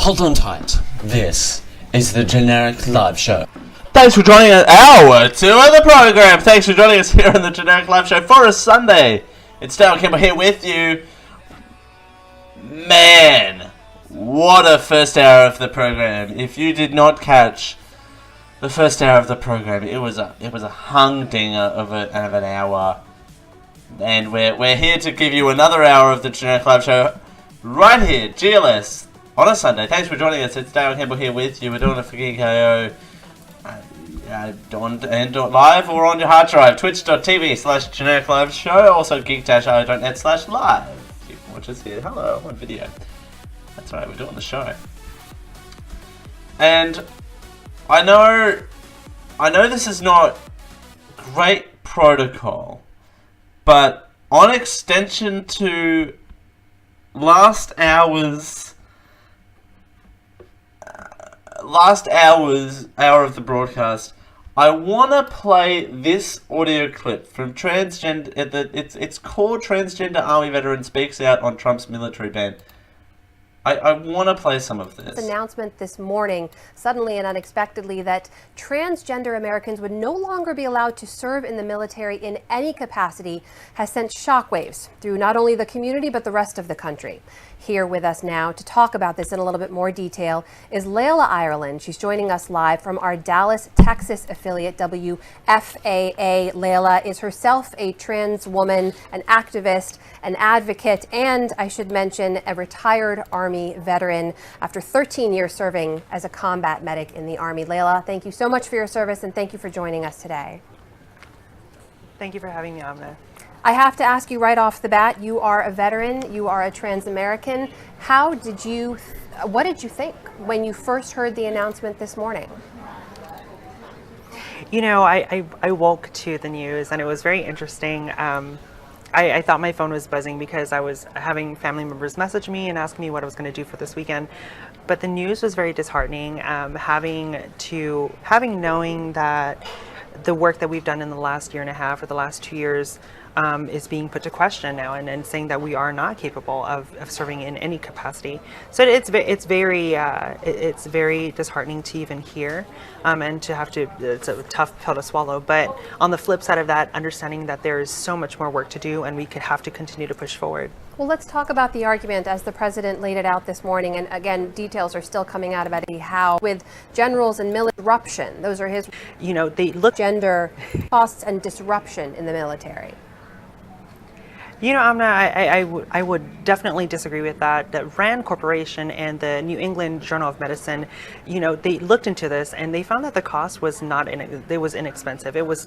Hold on tight. This is the Generic Live Show. Thanks for joining us. Hour 2 of the program. Thanks for joining us here on the Generic Live Show for a Sunday. It's Dale Kimball here with you. Man, what a first hour of the program. If you did not catch the first hour of the program, it was a humdinger of an hour. And we're here to give you another hour of the Generic Live Show right here, GLS, on a Sunday. Thanks for joining us. It's Dale Kimball here with you. We're doing it for Geek.io. And live or on your hard drive, twitch.tv/generic live show, also geek-io.net/live. You can watch us here. Hello, on video. That's right, we're doing the show. And I know this is not great protocol, but on extension to last hour of the broadcast, I want to play this audio clip from transgender. It's called Transgender Army Veteran Speaks Out on Trump's Military Ban. I want to play some of this. Announcement this morning, suddenly and unexpectedly, that transgender Americans would no longer be allowed to serve in the military in any capacity has sent shockwaves through not only the community but the rest of the country. Here with us now to talk about this in a little bit more detail is Layla Ireland. She's joining us live from our Dallas, Texas affiliate, WFAA. Layla is herself a trans woman, an activist, an advocate, and I should mention a retired Army veteran after 13 years serving as a combat medic in the Army. Layla, thank you so much for your service and thank you for joining us today. Thank you for having me, Amna. I have to ask you right off the bat, you are a veteran, you are a trans American. What did you think when you first heard the announcement this morning? You know, I woke to the news and it was very interesting. I thought my phone was buzzing because I was having family members message me and ask me what I was going to do for this weekend. But the news was very disheartening, knowing that the work that we've done in the last year and a half or the last 2 years is being put to question now, and saying that we are not capable of serving in any capacity. So it's very disheartening to even hear, and to have to. It's a tough pill to swallow. But on the flip side of that, understanding that there is so much more work to do, and we could have to continue to push forward. Well, let's talk about the argument as the president laid it out this morning. And again, details are still coming out about how with generals and military disruption. Those are his. You know, they look gender costs and disruption in the military. You know, Amna, I would definitely disagree with that. The RAND Corporation and the New England Journal of Medicine, you know, they looked into this and they found that the cost was inexpensive. It was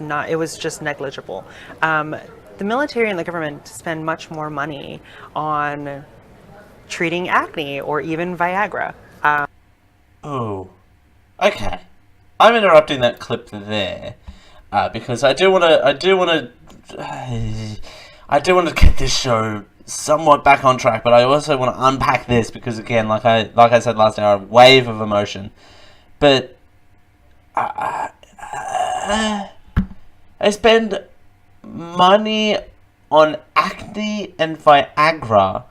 just negligible. The military and the government spend much more money on treating acne or even Viagra. Oh, okay. I'm interrupting that clip there because I do want to get this show somewhat back on track, but I also want to unpack this because, again, like I said last hour, a wave of emotion. But I spend money on acne and Viagra,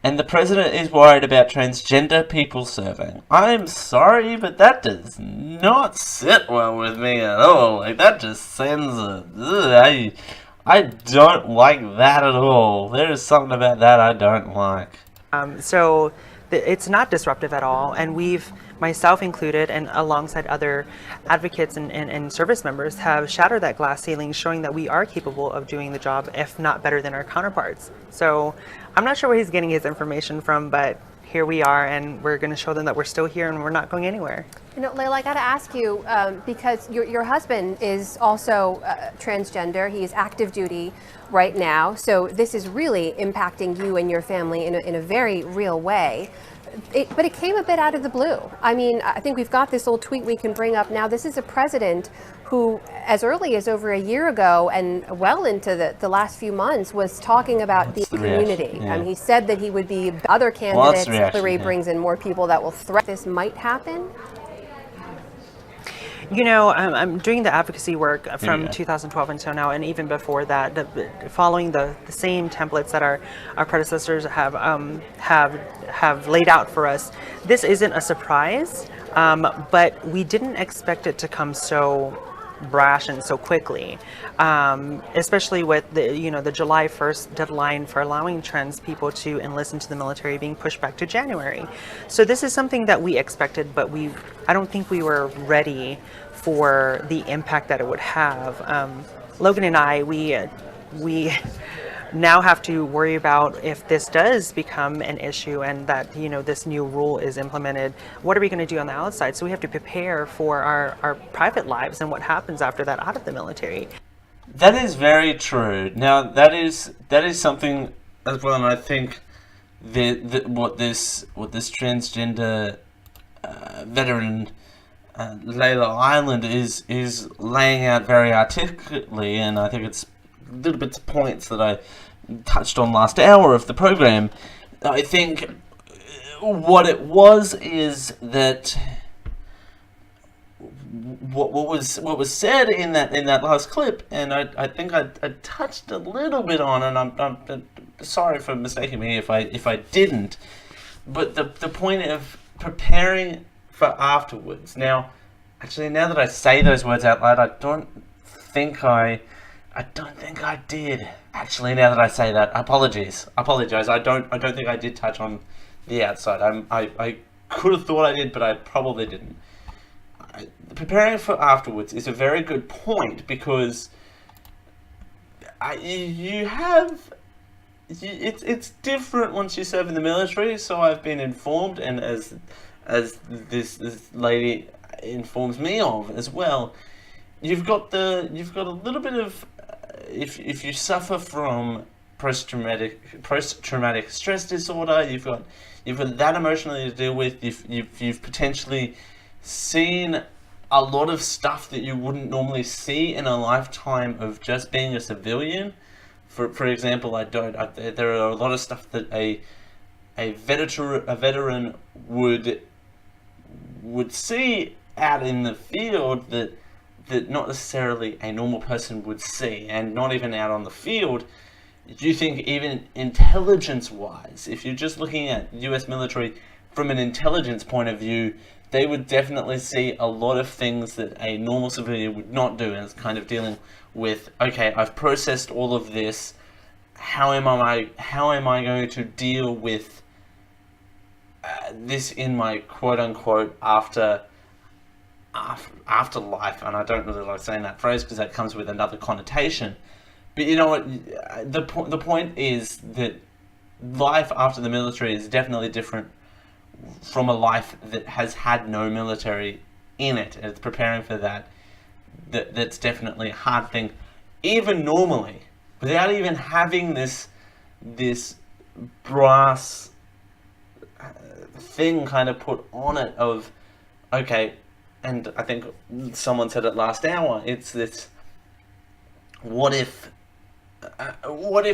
and the president is worried about transgender people serving. I'm sorry, but that does not sit well with me at all. Like, that just sends I don't like that at all. There's something about that I don't like. It's not disruptive at all, and myself included, and alongside other advocates and service members, have shattered that glass ceiling, showing that we are capable of doing the job, if not better than our counterparts. So I'm not sure where he's getting his information from, but here we are, and we're going to show them that we're still here and we're not going anywhere. You know, Layla, I got to ask you, because your husband is also transgender. He is active duty right now. So this is really impacting you and your family in a very real way. But it came a bit out of the blue. I mean, I think we've got this old tweet we can bring up now. This is a president who, as early as over a year ago and well into the last few months, was talking about the community. Yeah. He said that he would be other candidates. Hillary brings in more people that will threaten this might happen. I'm doing the advocacy work from go. 2012 until now, and even before that, following the same templates that our predecessors have laid out for us. This isn't a surprise, but we didn't expect it to come so brash and so quickly, especially with the July 1st deadline for allowing trans people to enlist into the military being pushed back to January. So this is something that we expected, but I don't think we were ready for the impact that it would have. Logan and I, we now have to worry about if this does become an issue and that this new rule is implemented, what are we going to do on the outside? So we have to prepare for our private lives and what happens after that out of the military. That is very true. Now that is something as well, and I think what this transgender veteran Layla Ireland is laying out very articulately, and I think it's little bits of points that I touched on last hour of the program. I think what it was is that what was said in that last clip, and I think I touched a little bit on, and I'm sorry for mistaking me if I didn't, but the point of preparing for afterwards. Now that I say those words out loud, I don't think I did. Actually, now that I say that, apologize. I don't think I did touch on the outside. I could have thought I did, but I probably didn't. Preparing for afterwards is a very good point, because it's different once you serve in the military. So I've been informed, and as this lady informs me of as well. You've got a little bit of if you suffer from post-traumatic stress disorder, you've got that emotionally to deal with. You've potentially seen a lot of stuff that you wouldn't normally see in a lifetime of just being a civilian. For example, there are a lot of stuff that a veteran would see out in the field that not necessarily a normal person would see, and not even out on the field. Do you think even intelligence-wise, if you're just looking at US military from an intelligence point of view, they would definitely see a lot of things that a normal civilian would not do, and it's kind of dealing with, okay, I've processed all of this, how am I going to deal with this in my quote-unquote afterlife? And I don't really like saying that phrase because that comes with another connotation. But you know what? The point is that life after the military is definitely different from a life that has had no military in it. And it's preparing for that's definitely a hard thing, even normally, without even having this brass thing kind of put on it of, okay. And I think someone said it last hour. It's this. What if one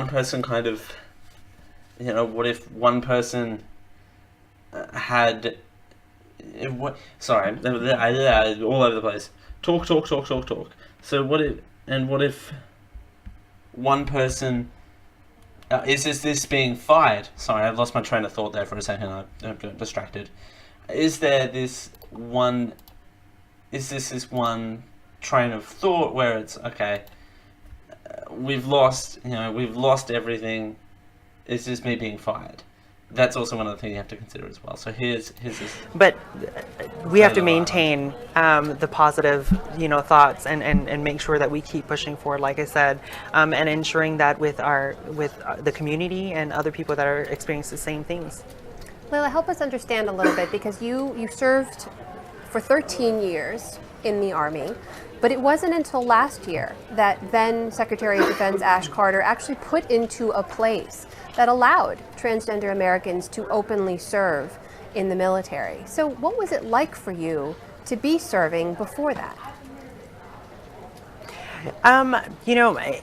person kind of, what if one person had, sorry, all over the place. Talk. So what if one person, is this being fired? Sorry, I lost my train of thought there for a second. I'm distracted. Is this one train of thought where it's, okay, we've lost everything, is this me being fired? That's also one of the things you have to consider as well. So here's this. But we have to maintain the positive, thoughts and make sure that we keep pushing forward, like I said, and ensuring that with the community and other people that are experiencing the same things. Layla, help us understand a little bit, because you served for 13 years in the Army, but it wasn't until last year that then Secretary of Defense Ash Carter actually put into a place that allowed transgender Americans to openly serve in the military. So what was it like for you to be serving before that?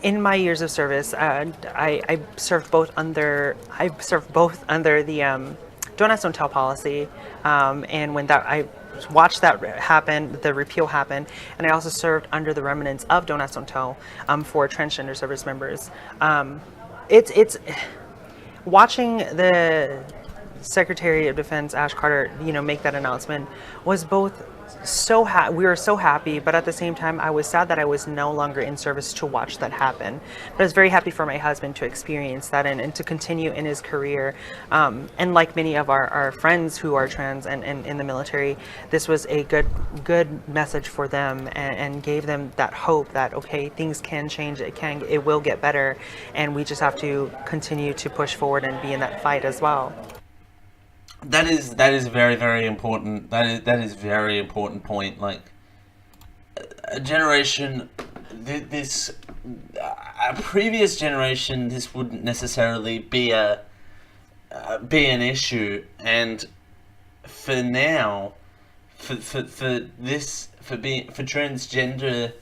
In my years of service, I served both under the Don't Ask, Don't Tell policy, and when watched that happen, the repeal happen, and I also served under the remnants of Don't Ask, Don't Tell for transgender service members. It's watching the Secretary of Defense Ash Carter, make that announcement was both we were so happy, but at the same time, I was sad that I was no longer in service to watch that happen. But I was very happy for my husband to experience that and to continue in his career. And like many of our friends who are trans and in the military, this was a good message for them and gave them that hope that, okay, things can change, it will get better, and we just have to continue to push forward and be in that fight as well. That is very, very important. That is very important point. Like a generation, a previous generation, this wouldn't necessarily be an issue, and for now, for transgender,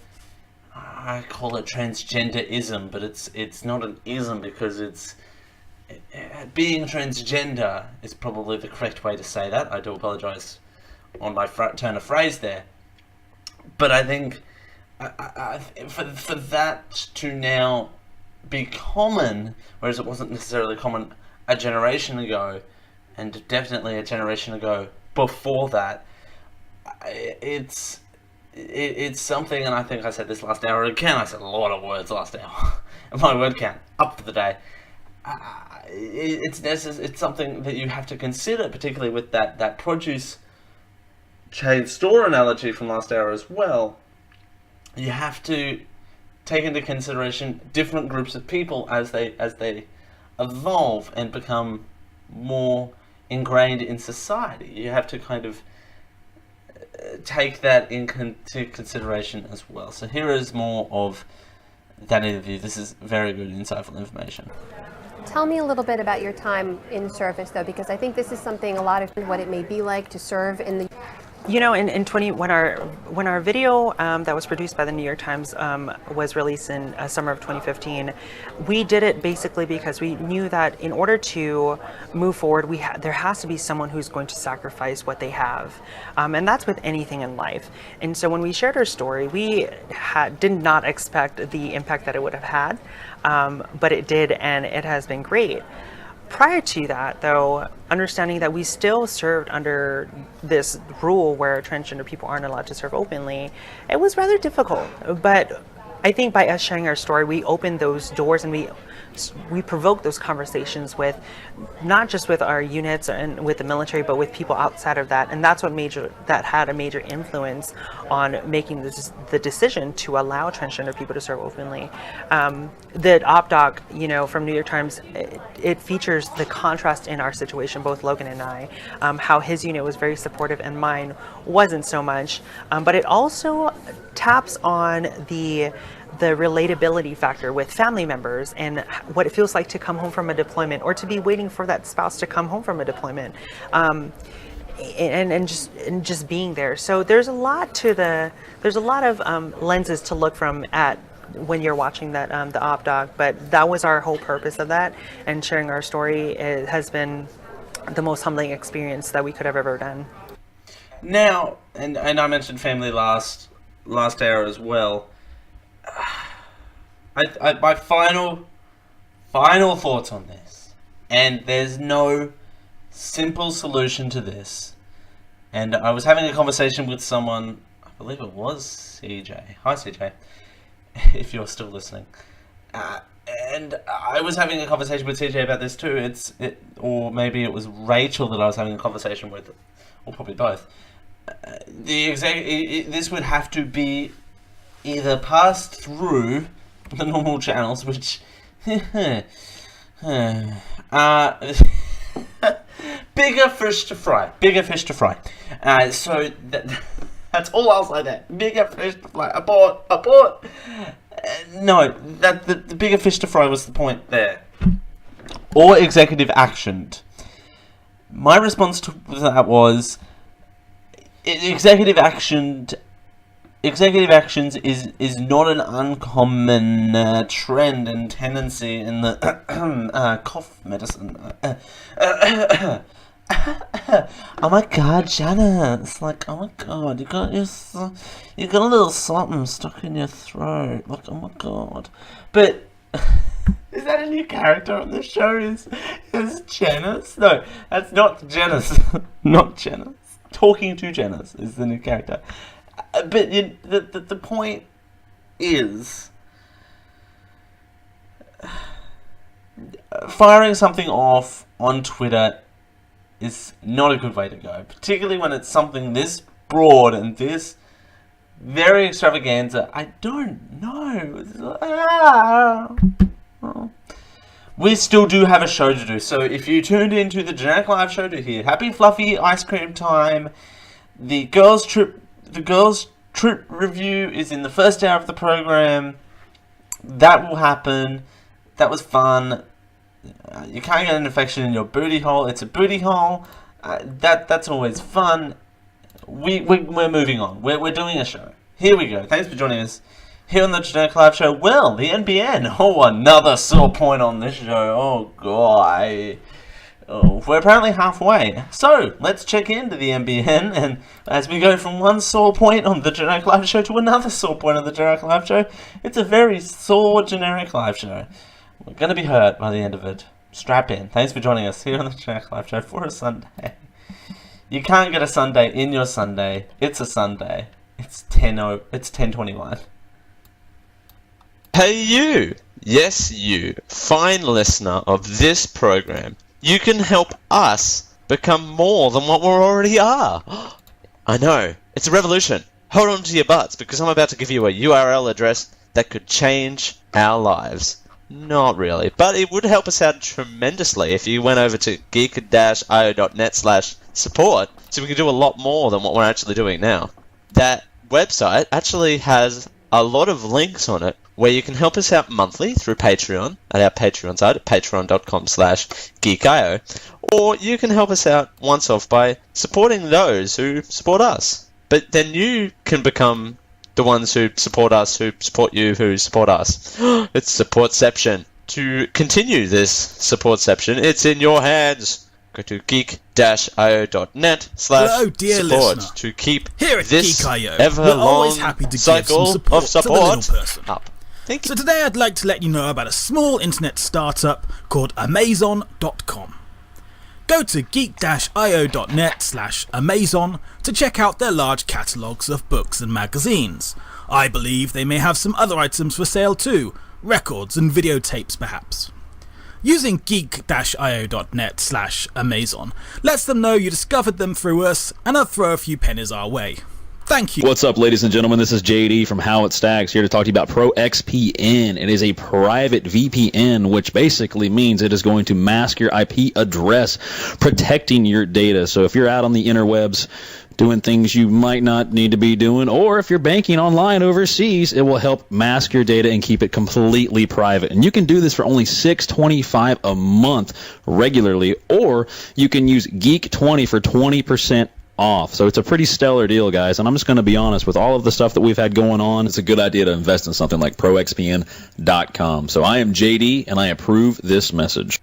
I call it transgenderism, but it's not an ism because being transgender is probably the correct way to say that. I do apologise on my turn of phrase there. But I think for that to now be common, whereas it wasn't necessarily common a generation ago, and definitely a generation ago before that, it's something, and I think I said this last hour again, I said a lot of words last hour, my word count, up for the day. It's something that you have to consider, particularly with that produce chain store analogy from last hour as well. You have to take into consideration different groups of people as they evolve and become more ingrained in society. You have to kind of take that into consideration as well. So here is more of that interview. This is very good, insightful information. Tell me a little bit about your time in service, though, because I think this is something a lot of what it may be like to serve in the. When our video that was produced by the New York Times was released in summer of 2015, we did it basically because we knew that in order to move forward, there has to be someone who's going to sacrifice what they have, and that's with anything in life. And so when we shared our story, we did not expect the impact that it would have had, but it did, and it has been great. Prior to that, though, understanding that we still served under this rule where transgender people aren't allowed to serve openly, it was rather difficult. But I think by us sharing our story, we opened those doors and we provoked those conversations with not just with our units and with the military, but with people outside of that. And that's what had a major influence on making the decision to allow transgender people to serve openly. The op-doc, from New York Times, it features the contrast in our situation, both Logan and I, how his unit was very supportive and mine wasn't so much. But it also taps on the relatability factor with family members and what it feels like to come home from a deployment or to be waiting for that spouse to come home from a deployment, and just being there. So there's a lot of lenses to look from at when you're watching that the op-doc, but that was our whole purpose of that, and sharing our story has been the most humbling experience that we could have ever done. Now, and I mentioned family last hour as well. My final thoughts on this, and there's no simple solution to this, and I was having a conversation with someone, I believe it was CJ. Hi CJ, if you're still listening. And I was having a conversation with CJ about this too. Or maybe it was Rachel that I was having a conversation with, or probably both. This would have to be either passed through the normal channels, which bigger fish to fry. So that's all I'll say there. Bigger fish to fry. Abort. No, the bigger fish to fry was the point there. Or executive actioned. My response to that was executive actions is not an uncommon trend and tendency in the cough medicine. Oh my god, Janice! Like, oh my god, you got a little something stuck in your throat. Like, oh my god. But is that a new character on the show? Is Janice? No, that's not Janice. Not Janice. Talking to Janice is the new character. But the point is, firing something off on Twitter is not a good way to go, particularly when it's something this broad and this very extravaganza. I don't know. We still do have a show to do, so if you tuned into the Generic Live show to hear Happy Fluffy Ice Cream Time, the girls trip review is in the first hour of the program. That will happen. That was fun. You can't get an infection in your booty hole. It's a booty hole. That's always fun. We're moving on. We're doing a show. Here we go. Thanks for joining us here on the Generic Live show. Well, the NBN. Oh, another sore point on this show. Oh, God. We're apparently halfway. So, let's check into the NBN, and as we go from one sore point on the Generic Live show to another sore point on the Generic Live show, it's a very sore Generic Live show. We're going to be hurt by the end of it. Strap in. Thanks for joining us here on the Generic Live show for a Sunday. You can't get a Sunday in your Sunday. It's a Sunday. It's 10:21. Hey you! Yes you, fine listener of this program. You can help us become more than what we already are. I know, it's a revolution. Hold on to your butts, because I'm about to give you a URL address that could change our lives. Not really, but it would help us out tremendously if you went over to geek-io.net/support, so we can do a lot more than what we're actually doing now. That website actually has a lot of links on it where you can help us out monthly through Patreon at our Patreon site at patreon.com/geekio, or you can help us out once off by supporting those who support us. But then you can become the ones who support us, who support you, who support us. It's Supportception. To continue this Supportception, it's in your hands. Go to geek-io.net/support to keep Here at this Geek.io, ever-long happy to cycle give some of support to the little support person. up. Thank you. So today I'd like to let you know about a small internet startup called Amazon.com. Go to geek-io.net/Amazon to check out their large catalogues of books and magazines. I believe they may have some other items for sale too, records and videotapes perhaps. Using geek-io.net/Amazon lets them know you discovered them through us, and I'll throw a few pennies our way. Thank you. What's up, ladies and gentlemen? This is JD from How It Stacks, here to talk to you about ProXPN. It is a private VPN, which basically means it is going to mask your IP address, protecting your data. So if you're out on the interwebs doing things you might not need to be doing, or if you're banking online overseas, it will help mask your data and keep it completely private. And you can do this for only $6.25 a month regularly, or you can use Geek20 for 20% off. So it's a pretty stellar deal, guys. And I'm just going to be honest, with all of the stuff that we've had going on, it's a good idea to invest in something like ProXPN.com. So I am JD, and I approve this message.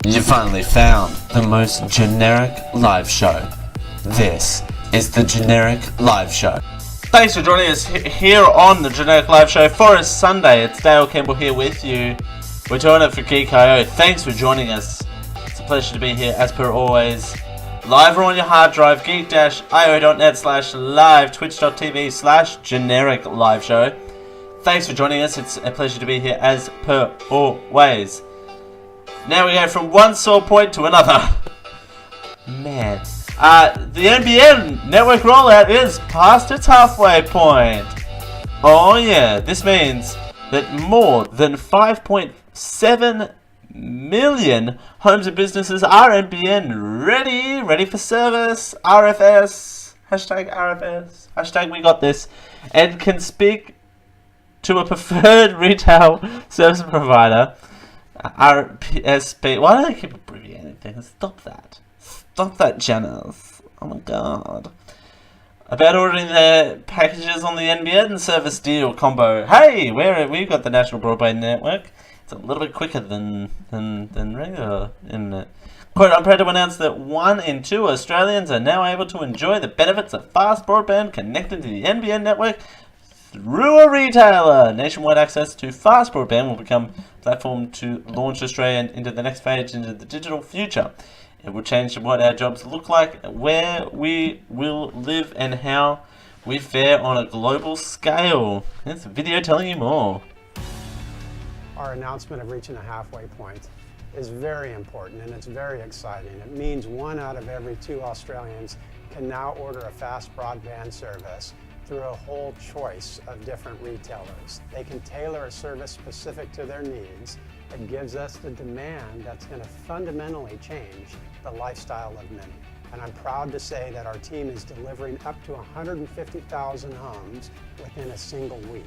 You finally found the most generic live show. This is the Generic Live Show. Thanks for joining us here on the Generic Live show for a Sunday. It's Dale Campbell here with you. We're doing it for Geek.io. Thanks for joining us. It's a pleasure to be here as per always. Live or on your hard drive, geek-io.net/live, twitch.tv/generic live show. Thanks for joining us. It's a pleasure to be here as per always. Now we go from one sore point to another. Man. The NBN network rollout is past its halfway point. Oh yeah, this means that more than 5.7 million homes and businesses are NBN ready for service. RFS, #RFS, #we got this, and can speak to a preferred retail service provider. RPSP. Why do they keep abbreviating things? Stop that, Janice. Oh my god. About ordering their packages on the NBN service deal combo. Hey, we've got the National Broadband Network. It's a little bit quicker than regular internet. Quote, I'm proud to announce that 1 in 2 Australians are now able to enjoy the benefits of fast broadband connected to the NBN network through a retailer. Nationwide access to fast broadband will become a platform to launch Australia into the next phase into the digital future. It will change what our jobs look like, where we will live, and how we fare on a global scale. Here's a video telling you more. Our announcement of reaching a halfway point is very important and it's very exciting. It means 1 out of every 2 Australians can now order a fast broadband service through a whole choice of different retailers. They can tailor a service specific to their needs. It gives us the demand that's going to fundamentally change the lifestyle of many. And I'm proud to say that our team is delivering up to 150,000 homes within a single week.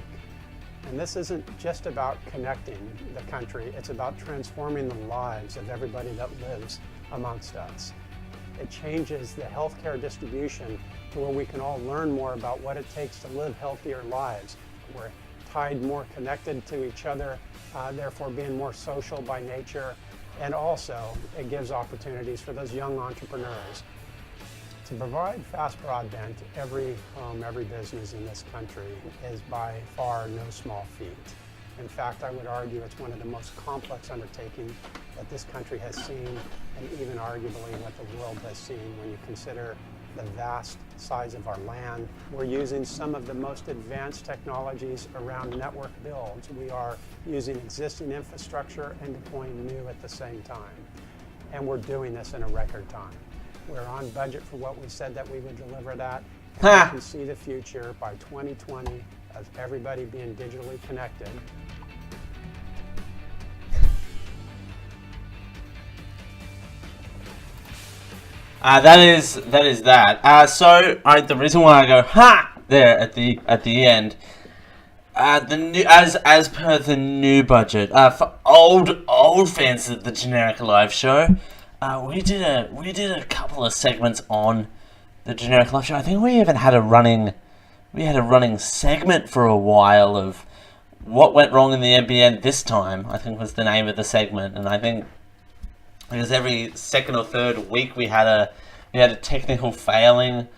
And this isn't just about connecting the country, it's about transforming the lives of everybody that lives amongst us. It changes the healthcare distribution to where we can all learn more about what it takes to live healthier lives. We're tied more connected to each other, therefore being more social by nature. And also, it gives opportunities for those young entrepreneurs. To provide fast broadband to every home, every business in this country is by far no small feat. In fact, I would argue it's one of the most complex undertakings that this country has seen, and even arguably what the world has seen when you consider the vast size of our land. We're using some of the most advanced technologies around network builds. We are using existing infrastructure and deploying new at the same time. And we're doing this in a record time. We're on budget for what we said that we would deliver that. And we can see the future by 2020 of everybody being digitally connected. That is that. So the reason why I go ha there at the end, the new as per the new budget, for old fans of the Generic Live Show, we did a couple of segments on the Generic Live Show. I think we even had a running segment for a while of what went wrong in the NBN this time. I think was the name of the segment, and I think because every second or third week we had a technical failing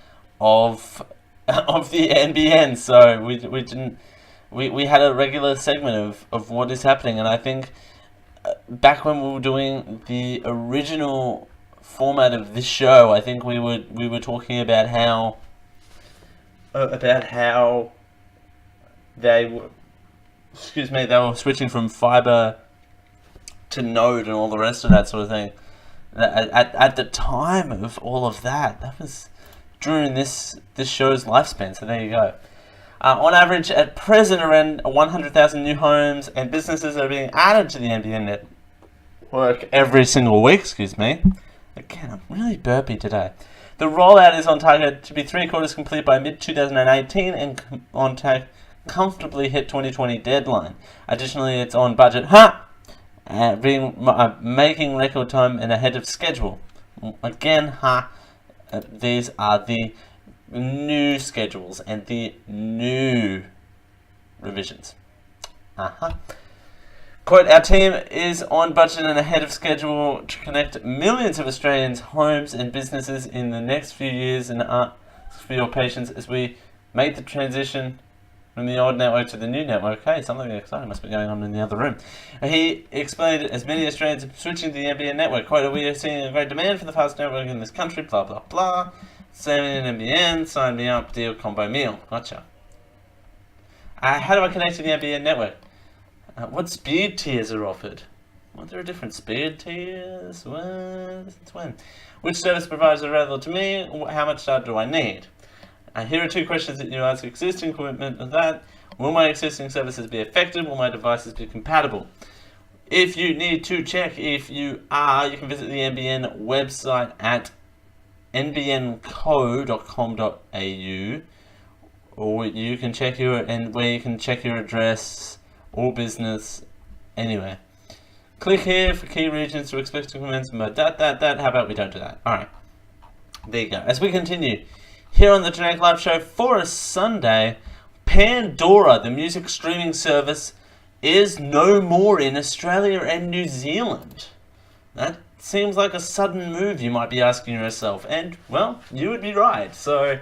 of the NBN, so we had a regular segment of what is happening. And I think back when we were doing the original format of this show, I think we were talking about how they were switching from fiber to node and all the rest of that sort of thing. At the time of all of that was during this show's lifespan. So there you go. On average, at present, around 100,000 new homes and businesses are being added to the NBN network every single week. Excuse me. Again, I'm really burpy today. The rollout is on target to be 3/4 complete by mid-2018 and on track comfortably hit 2020 deadline. Additionally, it's on budget. Making record time and ahead of schedule. Again, these are the new schedules and the new revisions. Quote, our team is on budget and ahead of schedule to connect millions of Australians' homes and businesses in the next few years, and ask for your patience as we make the transition from the old network to the new network. Hey, something exciting must be going on in the other room. He explained as many Australians are switching to the NBN network. Quote, we are seeing a great demand for the fast network in this country, blah, blah, blah. Saving an NBN, sign me up, deal, combo meal. Gotcha. How do I connect to the NBN network? What speed tiers are offered? Are there different speed tiers? Since when? Which service providers are available to me? How much data do I need? Here are 2 questions that you ask existing equipment of that. Will my existing services be affected? Will my devices be compatible? If you need to check if you are, you can visit the NBN website at nbnco.com.au, or you can check where you can check your address or business anywhere. Click here for key regions to expect to commence. How about we don't do that? Alright. There you go. As we continue, here on the Generic Live Show for a Sunday, Pandora, the music streaming service, is no more in Australia and New Zealand. That seems like a sudden move, you might be asking yourself. And, well, you would be right. So,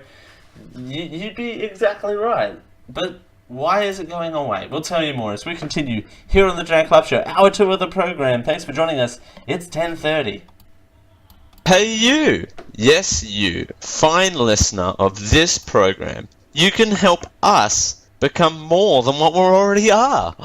you'd be exactly right. But why is it going away? We'll tell you more as we continue here on the Generic Live Show. Hour 2 of the program. Thanks for joining us. It's 10:30. Hey you! Yes, you, fine listener of this program. You can help us become more than what we already are.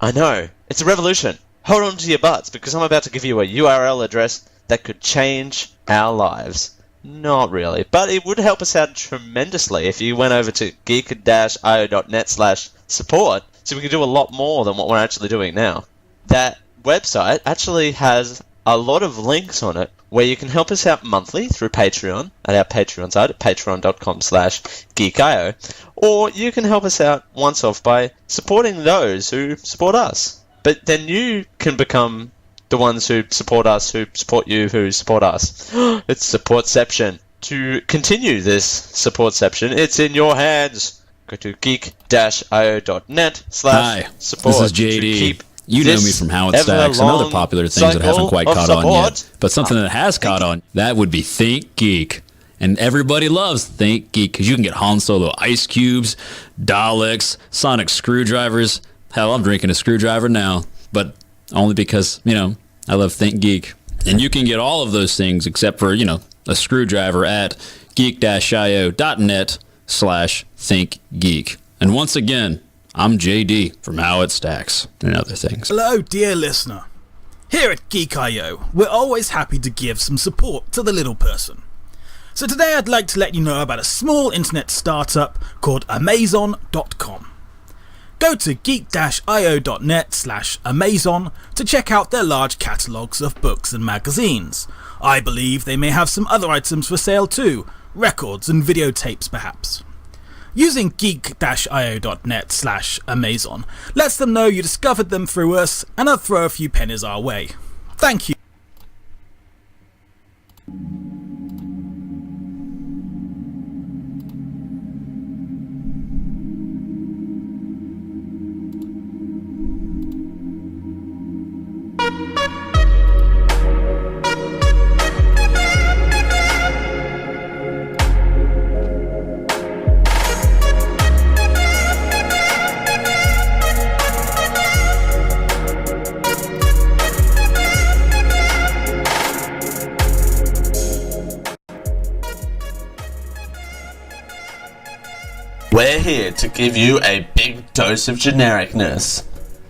I know, it's a revolution. Hold on to your butts, because I'm about to give you a URL address that could change our lives. Not really, but it would help us out tremendously if you went over to geek-io.net/support, so we can do a lot more than what we're actually doing now. That website actually has a lot of links on it where you can help us out monthly through Patreon at our Patreon site at patreon.com/geekio, or you can help us out once off by supporting those who support us. But then you can become the ones who support us, who support you, who support us. It's supportception. To continue this supportception, it's in your hands. Go to geek-io.net/support. This is JD. You know me from How It Stacks and other popular things that haven't quite caught on yet. But something that has caught on, that would be Think Geek. And everybody loves Think Geek because you can get Han Solo ice cubes, Daleks, sonic screwdrivers. Hell, I'm drinking a screwdriver now. But only because, I love Think Geek. And you can get all of those things except for, a screwdriver at geek-io.net/thinkgeek. And once again, I'm JD from How It Stacks and other things. Hello, dear listener. Here at Geek.io, we're always happy to give some support to the little person. So today I'd like to let you know about a small internet startup called Amazon.com. Go to geek-io.net/Amazon to check out their large catalogues of books and magazines. I believe they may have some other items for sale too, records and videotapes perhaps. Using geek-io.net/Amazon lets them know you discovered them through us, and I'll throw a few pennies our way. Thank you. We're here to give you a big dose of genericness.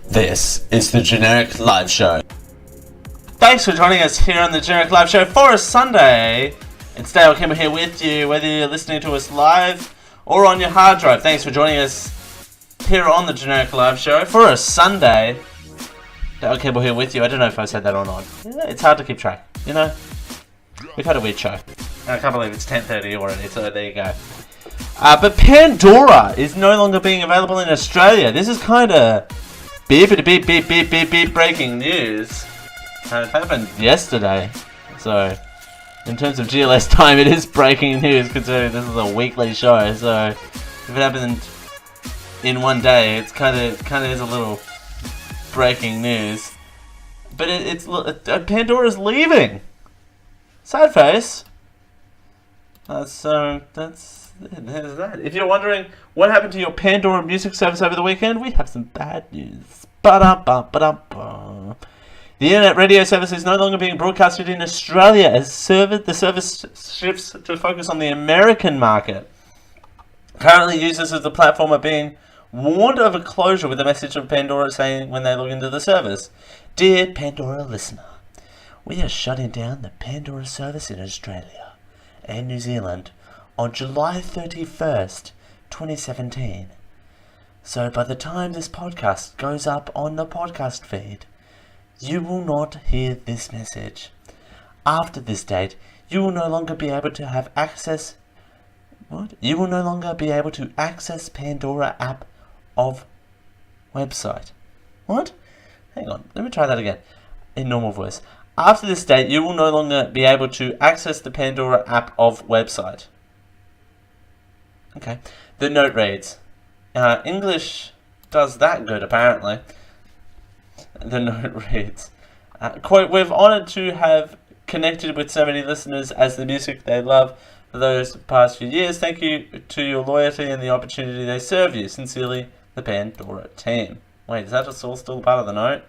This is the Generic Live Show. Thanks for joining us here on the Generic Live Show for a Sunday. It's Dale Kimber here with you, whether you're listening to us live or on your hard drive. Thanks for joining us here on the Generic Live Show for a Sunday. Dale Kimber here with you. I don't know if I said that or not. It's hard to keep track, We've had a weird show. I can't believe it's 10:30 already, so there you go. But Pandora is no longer being available in Australia. This is kind of beep breaking news. It happened yesterday. So, in terms of GLS time, it is breaking news considering this is a weekly show. So, if it happened in one day, it's kind of is a little breaking news. But it's Pandora's leaving. Sad face. There's that. If you're wondering what happened to your Pandora music service over the weekend, we have some bad news. Ba-da-ba-ba-da-ba. The internet radio service is no longer being broadcasted in Australia as the service shifts to focus on the American market. Currently, users of the platform are being warned of a closure with a message from Pandora saying when they log into the service, "Dear Pandora listener, we are shutting down the Pandora service in Australia and New Zealand on July 31st, 2017. So by the time this podcast goes up on the podcast feed, You will not hear this message. After this date, you will no longer be able to have access. What? You will no longer be able to access Pandora app of website. What? Hang on, let me try that again. In normal voice. After this date, you will no longer be able to access the Pandora app of website. Okay. The note reads. English does that good, apparently. The note reads. Quote, we're honoured to have connected with so many listeners as the music they love for those past few years. Thank you to your loyalty and the opportunity they serve you. Sincerely, the Pandora team. Wait, is that just all still part of the note?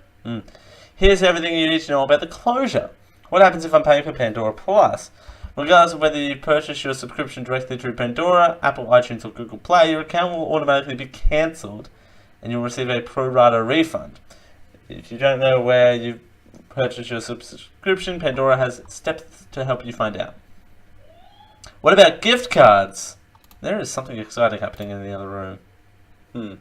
Here's everything you need to know about the closure. What happens if I'm paying for Pandora Plus? Regardless of whether you purchase your subscription directly through Pandora, Apple, iTunes, or Google Play, your account will automatically be cancelled and you'll receive a pro rata refund. If you don't know where you purchase your subscription, Pandora has steps to help you find out. What about gift cards? There is something exciting happening in the other room.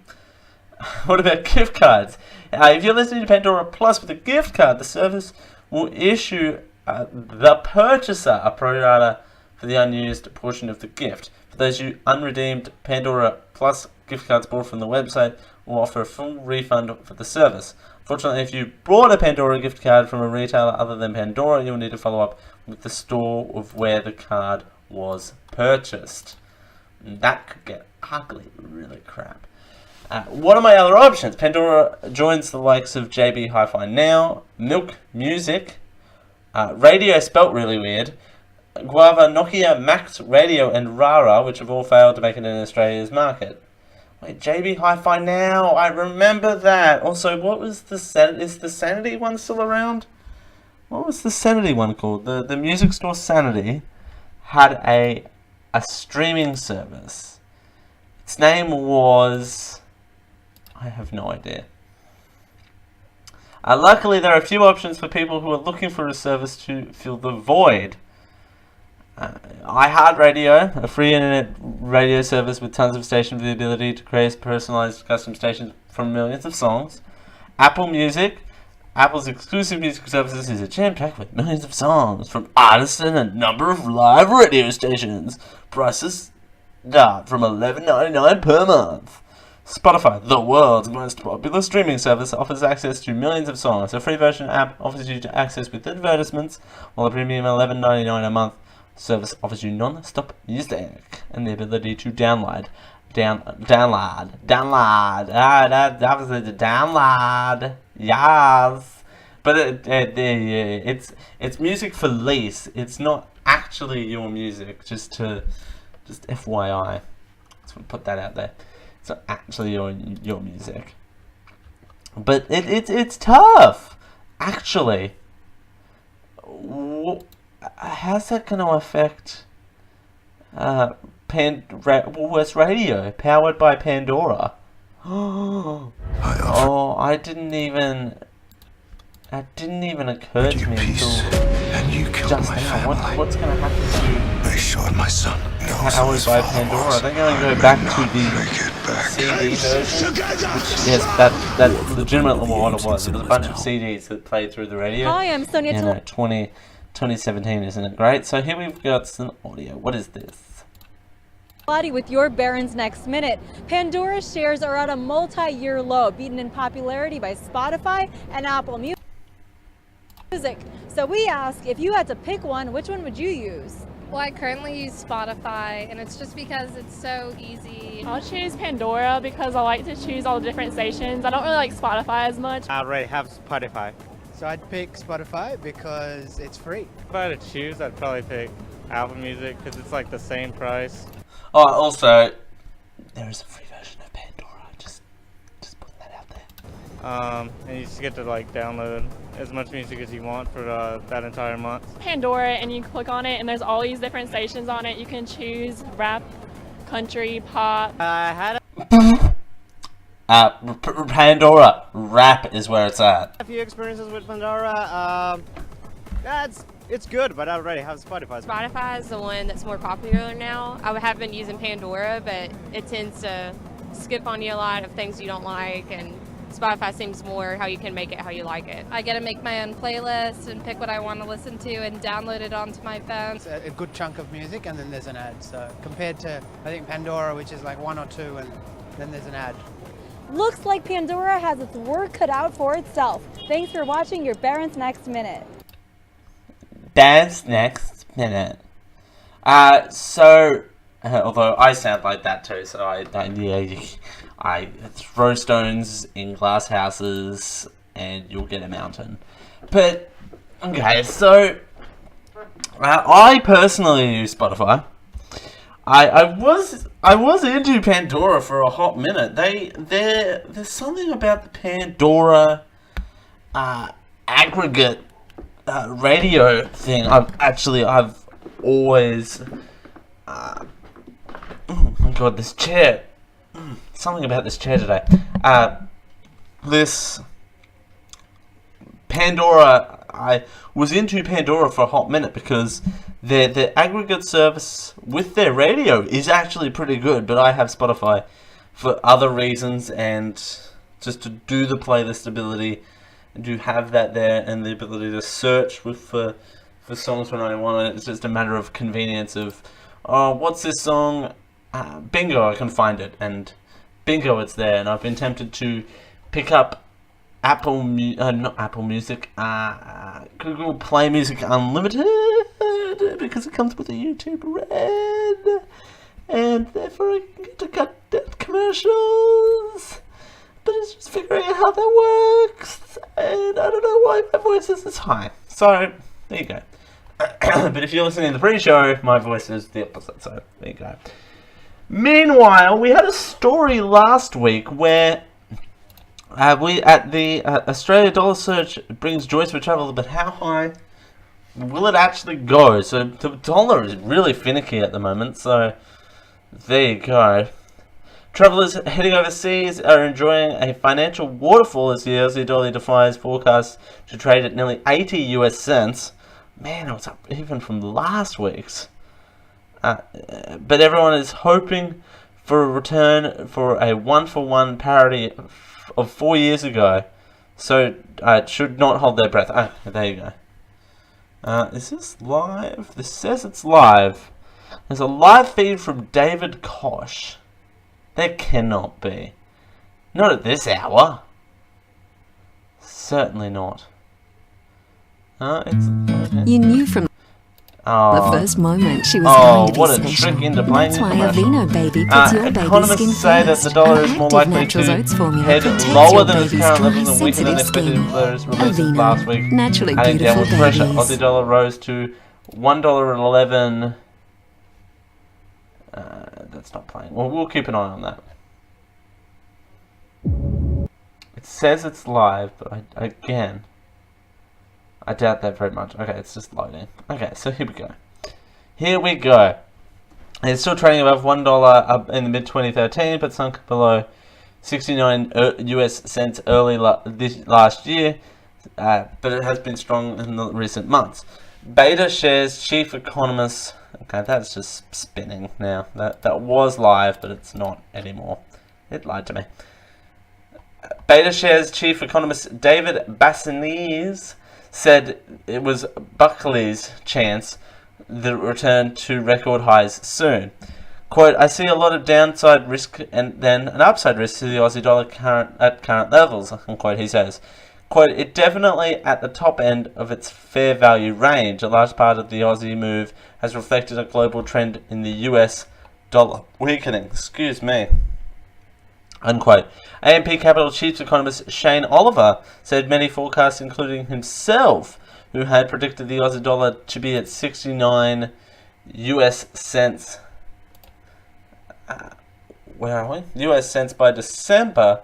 What about gift cards? If you're listening to Pandora Plus with a gift card, the service will issue the purchaser a pro rata for the unused portion of the gift. For those you unredeemed Pandora Plus gift cards bought from the website, will offer a full refund for the service. Fortunately, if you bought a Pandora gift card from a retailer other than Pandora, you'll need to follow up with the store of where the card was purchased. That could get ugly, really crap. What are my other options? Pandora joins the likes of JB Hi-Fi Now, Milk Music, Radio spelt really weird, Guava, Nokia, Max Radio, and Rara, which have all failed to make it in Australia's market. Wait, JB Hi-Fi Now, I remember that. Also, what was is the Sanity one still around? What was the Sanity one called? The music store Sanity had a streaming service. Its name was... I have no idea. Luckily, there are a few options for people who are looking for a service to fill the void. iHeartRadio, a free internet radio service with tons of stations with the ability to create personalized custom stations from millions of songs. Apple Music. Apple's exclusive music services is a jam-packed with millions of songs from artists and a number of live radio stations. Prices start from $11.99 per month. Spotify, the world's most popular streaming service, offers access to millions of songs. A free version app offers you to access with advertisements, while a premium $11.99 a month service offers you non-stop music and the ability to download. That was the download. Yes, but it's music for lease. It's not actually your music. Just FYI, just want to put that out there. It's not actually your music, but it's tough. Actually, how's that going to affect Woolworths Radio, powered by Pandora? It didn't even occur to me until just now. What's going to happen to Make sure my son knows powered by Pandora? They're going to go back to the CD version, which, yes, that legitimately what it was. It was a bunch of CDs that played through the radio. Hi, I'm Sonia. 2017, isn't it great? So here we've got some audio. What is this? With your Barron's Next Minute. Pandora shares are at a multi-year low, beaten in popularity by Spotify and Apple Music. So we asked, if you had to pick one, which one would you use? Well, I currently use Spotify, and it's just because it's so easy. I'll choose Pandora because I like to choose all the different stations. I don't really like Spotify as much. I already have Spotify. So I'd pick Spotify because it's free. If I had to choose, I'd probably pick Apple Music because it's like the same price. Oh, also, there is a free version of Pandora. Just putting that out there. And you just get to like download as much music as you want for that entire month. Pandora, and you click on it, and there's all these different stations on it. You can choose rap, country, pop. Pandora, rap is where it's at. A few experiences with Pandora. It's good, but I already have Spotify. Spotify is the one that's more popular now. I have been using Pandora, but it tends to skip on you a lot of things you don't like and Spotify seems more how you can make it how you like it. I get to make my own playlist and pick what I want to listen to and download it onto my phone. It's a good chunk of music, and then there's an ad. So compared to, I think, Pandora, which is like 1 or 2, and then there's an ad. Looks like Pandora has its work cut out for itself. Thanks for watching your Barron's Next Minute. Dad's Next Minute. Although I sound like that too, so I throw stones in glass houses and you'll get a mountain. But, okay, so I personally use Spotify. I was into Pandora for a hot minute. There's something about the Pandora aggregate radio thing. I've always oh my god, this chair. Something about this chair today. This Pandora, I was into Pandora for a hot minute because their aggregate service with their radio is actually pretty good, but I have Spotify for other reasons, and just to do the playlist ability, and to have that there, and the ability to search for songs when I want it. It's just a matter of convenience of, oh, what's this song? Bingo, I can find it, and bingo, it's there. And I've been tempted to pick up not Apple Music, Google Play Music Unlimited, because it comes with a YouTube Red, and therefore I can get to cut dead commercials. But it's just figuring out how that works, and I don't know why my voice is this high. So, there you go. But if you're listening to the pre-show, my voice is the opposite, so there you go. Meanwhile, we had a story last week where we at the Australia dollar search brings joys for travel, but how high will it actually go? So the dollar is really finicky at the moment, so there you go. Travellers heading overseas are enjoying a financial waterfall as the Aussie dollar defies forecasts to trade at nearly 80 US cents. Man, it was up even from last week's. But everyone is hoping for a return for a one-for-one parity of 4 years ago. So it should not hold their breath. Ah, there you go. Is this live? This says it's live. There's a live feed from David Koch. There cannot be. Not at this hour. Certainly not. You knew from the first moment she was going to be what a special. trick into playing That's why commercial. Aveeno Baby puts your baby's Economists skin say that first. the dollar An is more active likely Naturals to Oats formula head protects lower your than its baby's current dry, level and weaker than sensitive expected skin. as released Aveeno, last week. naturally Adding beautiful downward pressure. babies. Aussie dollar rose to $1.11. That's not playing. Well, we'll keep an eye on that. It says it's live, but again, I doubt that very much. Okay, it's just loading. Okay, so here we go. Here we go. It's still trading above $1 up in the mid-2013, but sunk below 69 US cents early last year. But it has been strong in the recent months. Beta shares chief economist. Okay, that's just spinning now. That was live, but it's not anymore. It lied to me. Beta shares chief economist David Bassanis said it was Buckley's chance the return to record highs soon. Quote, I see a lot of downside risk and then an upside risk to the Aussie dollar at current levels, unquote, he says. Quote, it definitely at the top end of its fair value range. A large part of the Aussie move has reflected a global trend in the US dollar weakening. Excuse me. Unquote. AMP Capital chief economist Shane Oliver said many forecasts, including himself, who had predicted the Aussie dollar to be at 69 US cents. Where are we? US cents by December,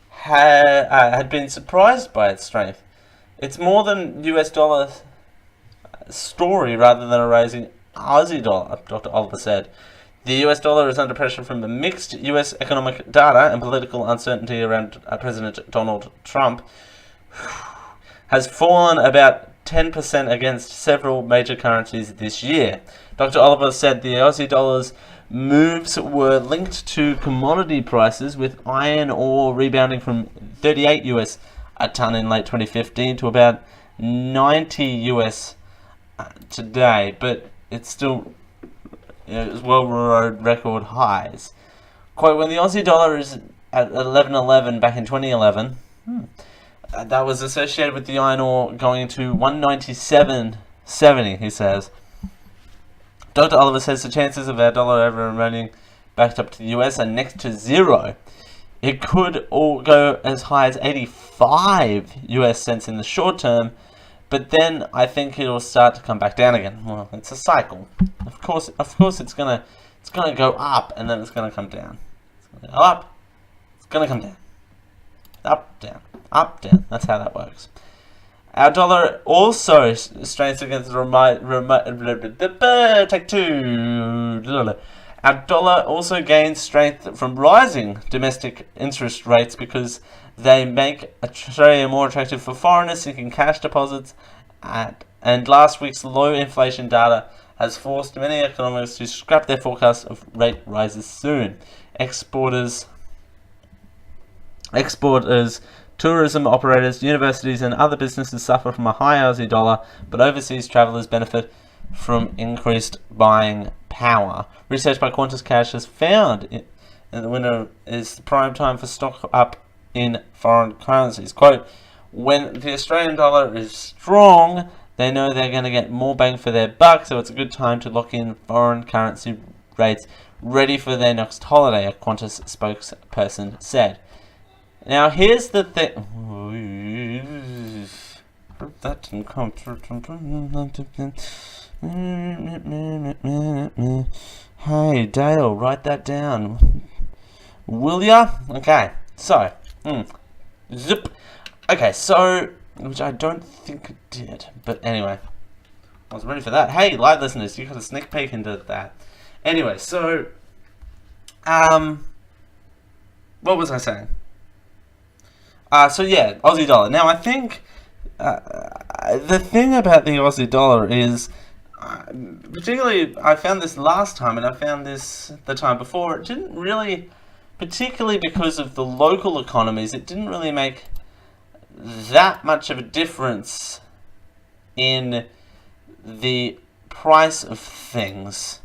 had been surprised by its strength. It's more than US dollar story rather than a rising Aussie dollar, Dr. Oliver said. The US dollar is under pressure from the mixed US economic data and political uncertainty around President Donald Trump. Has fallen about 10% against several major currencies this year. Dr. Oliver said the Aussie dollar's moves were linked to commodity prices, with iron ore rebounding from 38 US a ton in late 2015 to about 90 US today, but it's still as well record highs. Quote, when the Aussie dollar is at 11.11 back in 2011, that was associated with the iron ore going to 197.70, he says. Dr. Oliver says the chances of our dollar ever remaining backed up to the US are next to zero. It could all go as high as 85 US cents in the short term, but then I think it'll start to come back down again. Well, it's a cycle. Of course, it's gonna go up and then it's gonna come down. It's gonna go up. It's gonna come down. Up, down, up, down. That's how that works. Our dollar also strengthens against the take two. Our dollar also gains strength from rising domestic interest rates because they make Australia more attractive for foreigners seeking cash deposits. And last week's low inflation data has forced many economists to scrap their forecast of rate rises soon. Exporters, tourism operators, universities and other businesses suffer from a high Aussie dollar, but overseas travellers benefit from increased buying power. Research by Qantas Cash has found that the winter is the prime time for stock up in foreign currencies. Quote, when the Australian dollar is strong, they know they're going to get more bang for their buck, so it's a good time to lock in foreign currency rates ready for their next holiday, a Qantas spokesperson said. Now, here's the thing. That didn't come through. Hey, Dale, write that down. Will ya? Okay, so. Zip. Okay, so. Which I don't think it did. But anyway. I was ready for that. Hey, live listeners, you got a sneak peek into that. Anyway, so. What was I saying? So yeah, Aussie dollar. Now I think the thing about the Aussie dollar is, particularly I found this last time and I found this the time before, it didn't really, particularly because of the local economies, it didn't really make that much of a difference in the price of things.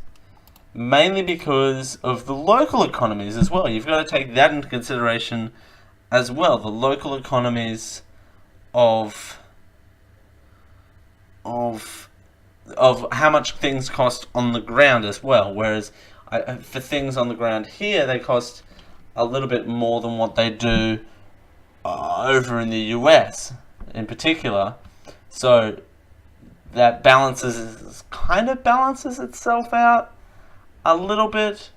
Mainly because of the local economies as well. You've got to take that into consideration as well, the local economies of how much things cost on the ground as well. Whereas for things on the ground here, they cost a little bit more than what they do over in the US in particular. So that kind of balances itself out a little bit,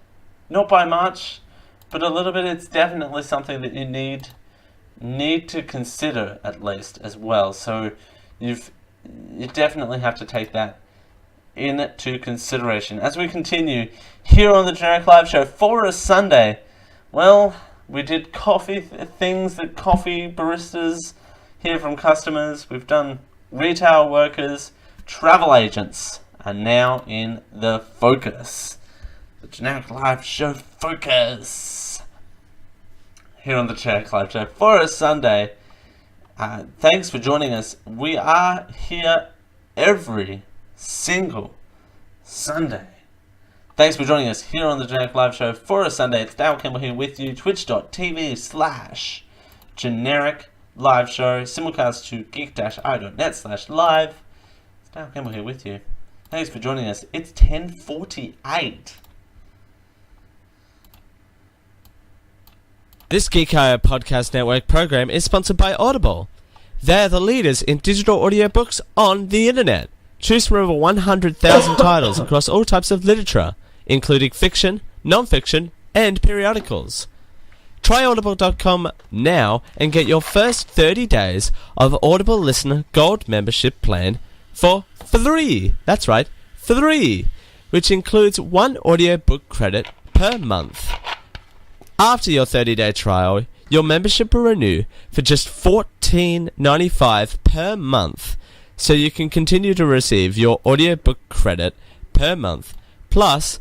not by much, but a little bit. It's definitely something that you need to consider at least as well. So you definitely have to take that into consideration. As we continue here on the Generic Live Show for a Sunday, well, we did coffee things that coffee baristas hear from customers. We've done retail workers, travel agents are now in the focus. The Generic Live Show focus here on the Generic Live Show for a Sunday. Thanks for joining us. We are here every single Sunday. Thanks for joining us here on the Generic Live Show for a Sunday. It's Dale Campbell here with you. Twitch.tv/Generic Live Show. Simulcast to geek-i.net/live. It's Dale Campbell here with you. Thanks for joining us. It's 10:48. This Geek.io Podcast Network program is sponsored by Audible. They're the leaders in digital audiobooks on the internet. Choose from over 100,000 titles across all types of literature, including fiction, non-fiction, and periodicals. Try Audible.com now and get your first 30 days of Audible Listener Gold membership plan for free. That's right, free, which includes 1 audiobook credit per month. After your 30-day trial, your membership will renew for just $14.95 per month, so you can continue to receive your audiobook credit per month, plus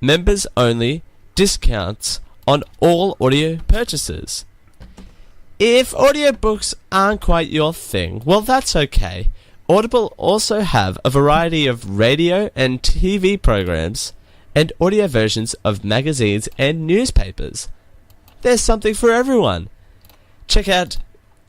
members only discounts on all audio purchases. If audiobooks aren't quite your thing, well, that's okay. Audible also have a variety of radio and TV programs and audio versions of magazines and newspapers. There's something for everyone. Check out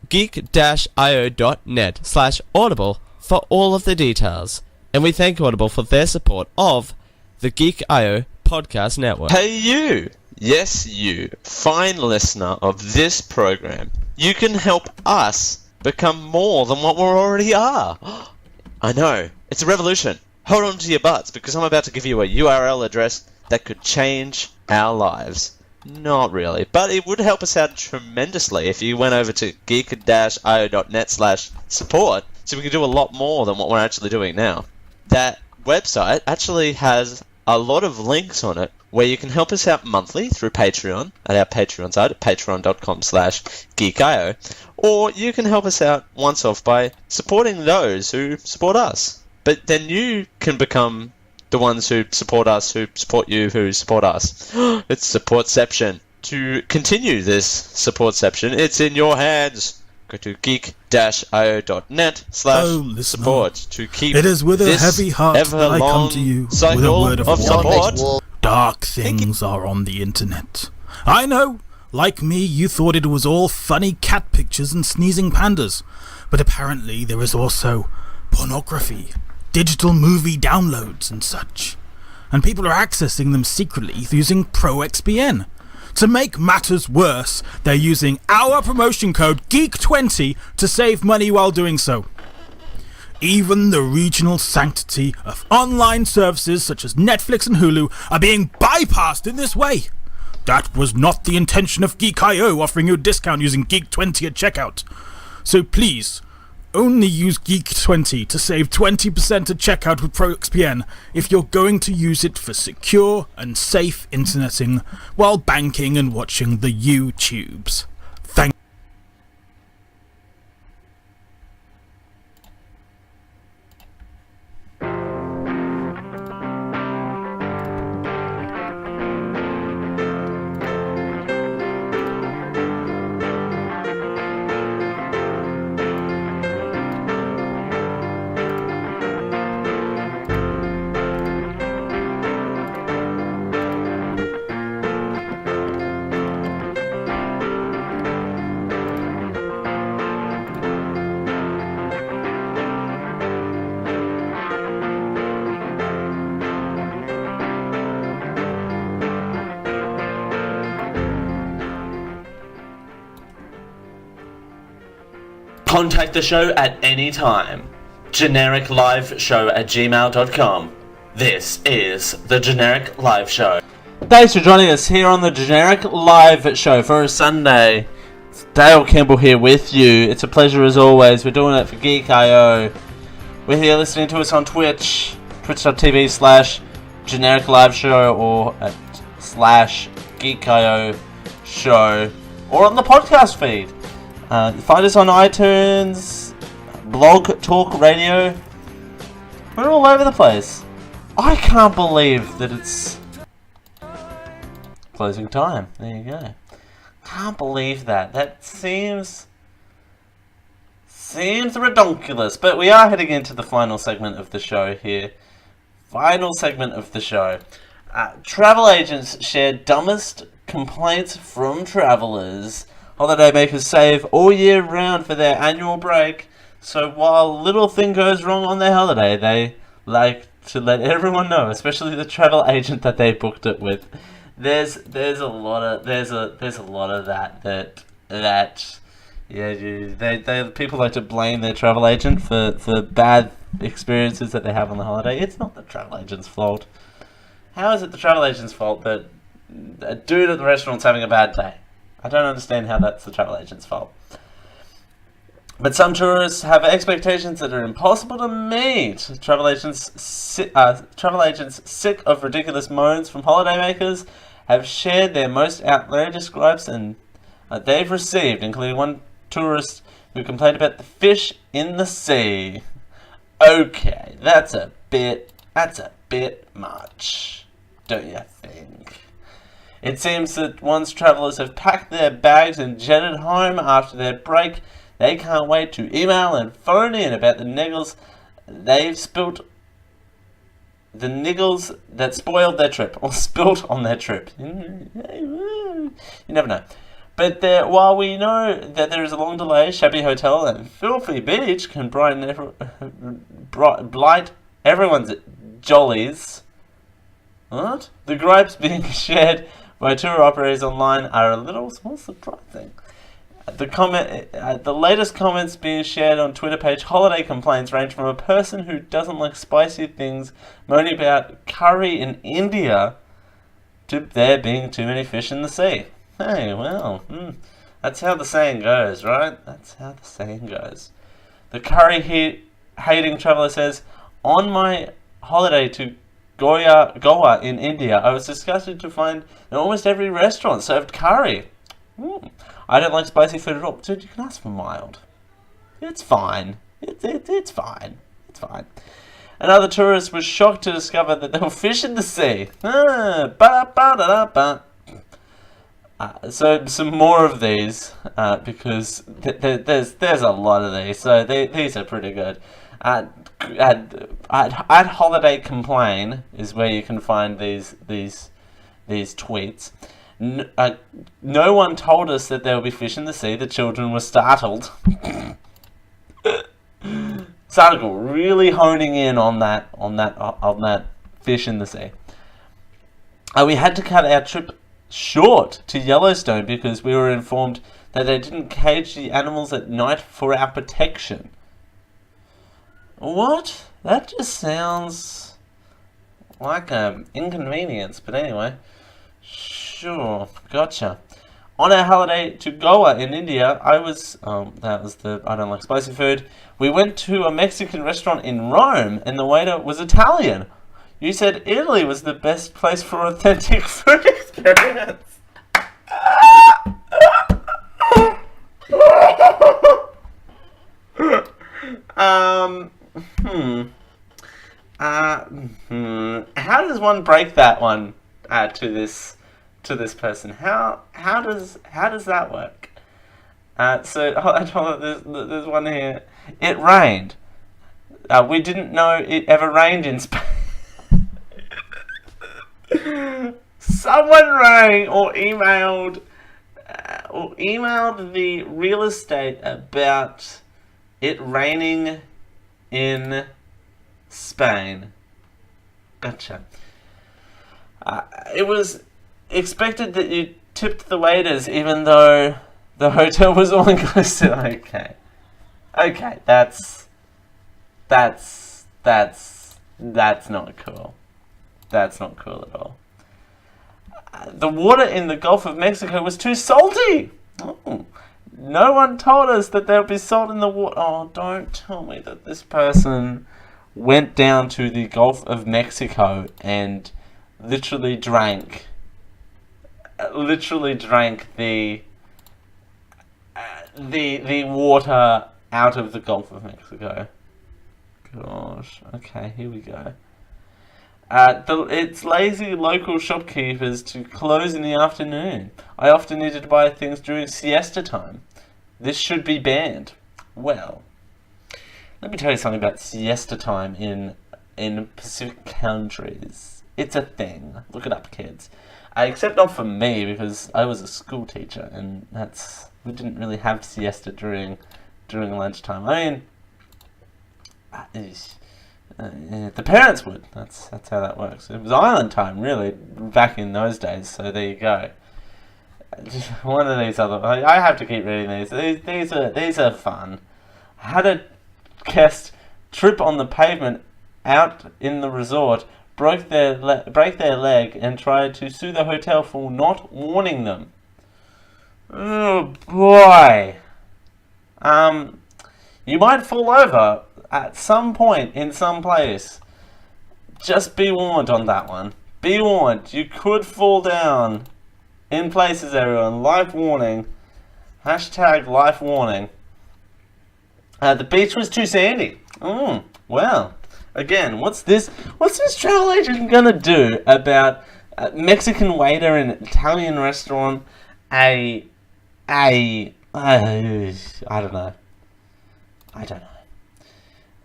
geek-io.net/audible for all of the details. And we thank Audible for their support of the Geek.io podcast network. Hey you! Yes, you, fine listener of this program. You can help us become more than what we already are. I know, it's a revolution. Hold on to your butts, because I'm about to give you a URL address that could change our lives. Not really, but it would help us out tremendously if you went over to geek-io.net/support, so we can do a lot more than what we're actually doing now. That website actually has a lot of links on it where you can help us out monthly through Patreon at our Patreon site at patreon.com/geekio, or you can help us out once off by supporting those who support us. But then you can become the ones who support us, who support you, who support us. It's supportception. To continue this supportception, it's in your hands. Go to geek-io.net/support to keep it is with a this heavy heart that I come to you with a word of support. Dark things are on the internet. I know, like me, you thought it was all funny cat pictures and sneezing pandas, but apparently there is also pornography, digital movie downloads and such, and people are accessing them secretly using ProXPN. To make matters worse, they're using our promotion code GEEK20 to save money while doing so. Even the regional sanctity of online services such as Netflix and Hulu are being bypassed in this way. That was not the intention of Geek.io offering you a discount using GEEK20 at checkout. So please, only use GEEK20 to save 20% at checkout with ProXPN if you're going to use it for secure and safe interneting while banking and watching the YouTubes. Thank Contact the show at any time. genericliveshow@gmail.com. This is the Generic Live Show. Thanks for joining us here on the Generic Live Show for a Sunday. It's Dale Campbell here with you. It's a pleasure as always. We're doing it for Geek.io. We're here listening to us on Twitch, twitch.tv/Generic Live Show or at /Geek.io show, or on the podcast feed. Find us on iTunes, Blog Talk Radio. We're all over the place. I can't believe that it's closing time. There you go. Can't believe that. That seems redonkulous. But we are heading into the final segment of the show here. Final segment of the show. Travel agents share dumbest complaints from travellers. Holidaymakers save all year round for their annual break, so while a little thing goes wrong on their holiday, they like to let everyone know, especially the travel agent that they booked it with. There's a lot of that people like to blame their travel agent for bad experiences that they have on the holiday. It's not the travel agent's fault. How is it the travel agent's fault that a dude at the restaurant's having a bad day? I don't understand how that's the travel agent's fault. But some tourists have expectations that are impossible to meet. Travel agents sick of ridiculous moans from holidaymakers have shared their most outrageous gripes and they've received, including one tourist who complained about the fish in the sea. Okay, that's a bit much. don't you think? It seems that once travellers have packed their bags and jetted home after their break, they can't wait to email and phone in about the niggles they've spilt, the niggles that spoiled their trip, or spilt on their trip. You never know. But while we know that there is a long delay, shabby hotel and filthy beach can blight everyone's jollies. What? The gripes being shared by tour operators online are a little more surprising. The latest comments being shared on Twitter page holiday complaints range from a person who doesn't like spicy things moaning about curry in India to there being too many fish in the sea. Hey, well, that's how the saying goes, right? That's how the saying goes. The curry-hating traveller says, on my holiday to Goa in India, I was disgusted to find that almost every restaurant served curry. I don't like spicy food at all. Dude, you can ask for mild. It's fine. It's fine. It's fine. Another tourist was shocked to discover that there were fish in the sea. So some more of these, because there's a lot of these. So these are pretty good. At Holiday Complain is where you can find these tweets. No one told us that there would be fish in the sea. The children were startled. This article really honing in on that fish in the sea. We had to cut our trip short to Yellowstone because we were informed that they didn't cage the animals at night for our protection. What? That just sounds like an inconvenience, but anyway. Sure, gotcha. On our holiday to Goa in India, that was the I don't like spicy food. We went to a Mexican restaurant in Rome, and the waiter was Italian. You said Italy was the best place for authentic food experience. How does one break that one to this person? How does that work? So there's one here. It rained. We didn't know it ever rained in Spain. Someone rang or emailed the real estate about it raining in Spain. Gotcha. It was expected that you tipped the waiters even though the hotel was all inclusive. Okay, that's not cool. That's not cool at all. The water in the Gulf of Mexico was too salty. Oh, no one told us that there would be salt in the water. Oh, don't tell me that this person went down to the Gulf of Mexico and literally drank the water out of the Gulf of Mexico. Gosh. Okay, here we go. It's lazy local shopkeepers to close in the afternoon. I often needed to buy things during siesta time. This should be banned. Well, let me tell you something about siesta time in Pacific countries. It's a thing. Look it up, kids. Except not for me, because I was a school teacher, and we didn't really have siesta during lunchtime. I mean, the parents would. That's how that works. It was island time, really, back in those days. So there you go. Just one of these other. I have to keep reading these. These are fun. I had a guest trip on the pavement out in the resort, break their leg, and tried to sue the hotel for not warning them. Oh boy. You might fall over at some point in some place. Just be warned on that one. Be warned. You could fall down in places, everyone. Life warning. Hashtag life warning. The beach was too sandy. Well, again, what's this travel agent gonna do about a Mexican waiter in an Italian restaurant, I don't know.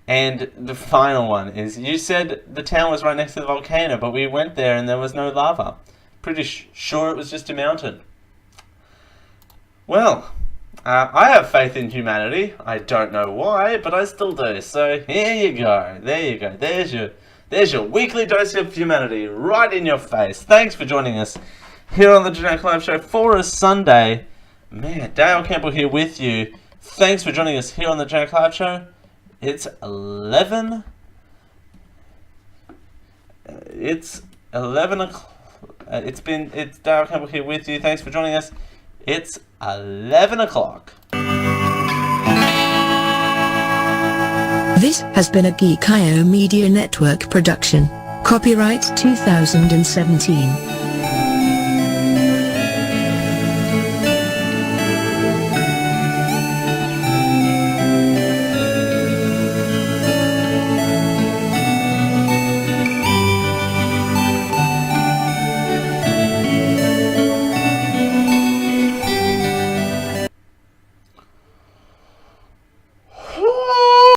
And the final one is, you said the town was right next to the volcano, but we went there and there was no lava. Pretty sure it was just a mountain. Well, I have faith in humanity. I don't know why, but I still do. So here you go. There you go. There's your weekly dose of humanity right in your face. Thanks for joining us here on the Genetic Live Show for a Sunday. Man, Dale Campbell here with you. Thanks for joining us here on the Genetic Live Show. It's 11. It's 11 o'clock. It's Dale Campbell here with you. Thanks for joining us. It's 11 o'clock. This has been a Geek.io Media Network production. Copyright 2017.